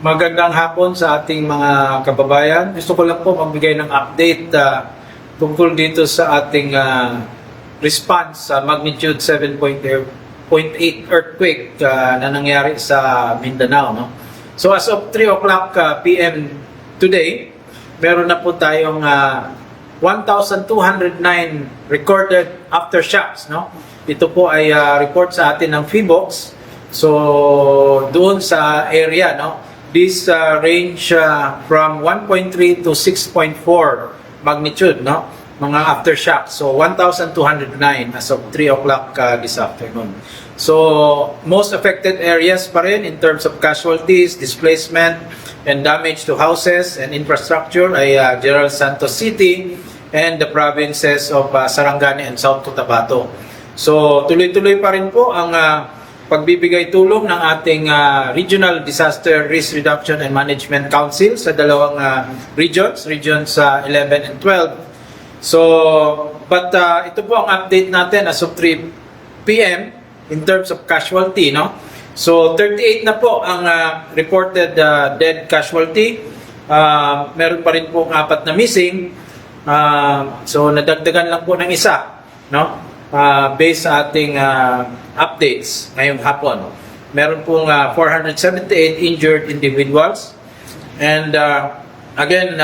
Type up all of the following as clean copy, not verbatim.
Magandang hapon sa ating mga kababayan. Gusto ko lang po magbigay ng update tungkol dito sa ating response sa magnitude 7.8 earthquake na nangyari sa Mindanao. No? So as of 3 o'clock p.m. today, meron na po tayong 1,209 recorded aftershocks. No? Ito po ay report sa atin ng PHIVOLCS. So doon sa area, no, this range from 1.3 to 6.4 magnitude, no, mga aftershocks. So 1,209 as of 3 o'clock this afternoon. So most affected areas pa rin in terms of casualties, displacement, and damage to houses and infrastructure ay General Santos City and the provinces of Sarangani and South Cotabato. So tuloy-tuloy pa rin po ang pagbibigay tulong ng ating Regional Disaster Risk Reduction and Management Council sa dalawang regions 11 and 12. So, but ito po ang update natin as of 3 p.m. in terms of casualty, no? So, 38 na po ang reported dead casualty. Meron pa rin po 4 na missing. So, nadagdagan lang po ng isa, no? Based sa ating updates ngayong hapon. Meron pong 478 injured individuals. And again,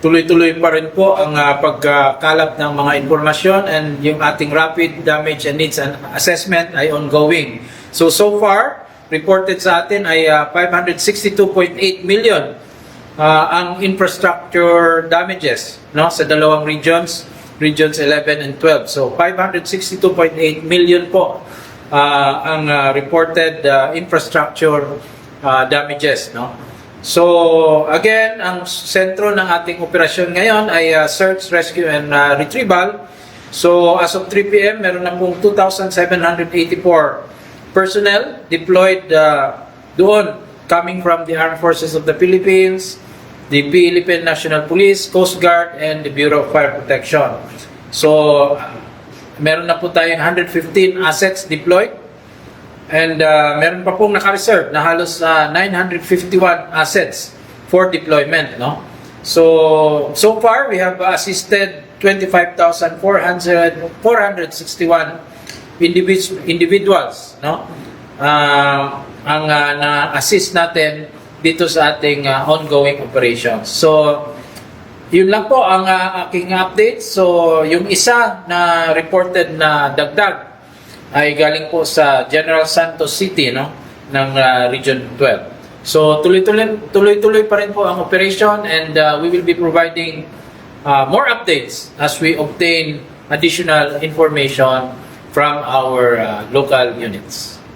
tuloy-tuloy pa rin po ang pagkakalap ng mga informasyon, and yung ating rapid damage and needs and assessment ay ongoing. So far, reported sa atin ay 562.8 million ang infrastructure damages, no, sa dalawang regions 11 and 12. So 562.8 million po ang reported infrastructure damages, no. So again, ang sentro ng ating operasyon ngayon ay search, rescue and retrieval. So as of 3 p.m. meron na pong 2,784 personnel deployed doon, coming from the Armed Forces of the Philippines, the Philippine National Police, Coast Guard, and the Bureau of Fire Protection. So, meron na po tayong 115 assets deployed, and meron pa pong naka-reserve na halos 951 assets for deployment, no? So far we have assisted 25,461 individuals, no? Ang na-assist natin dito sa ating ongoing operations. So, yun lang po ang aking update. So, yung isa na reported na dagdag ay galing po sa General Santos City, no, ng Region 12. So, tuloy-tuloy pa rin po ang operation, and we will be providing more updates as we obtain additional information from our local units.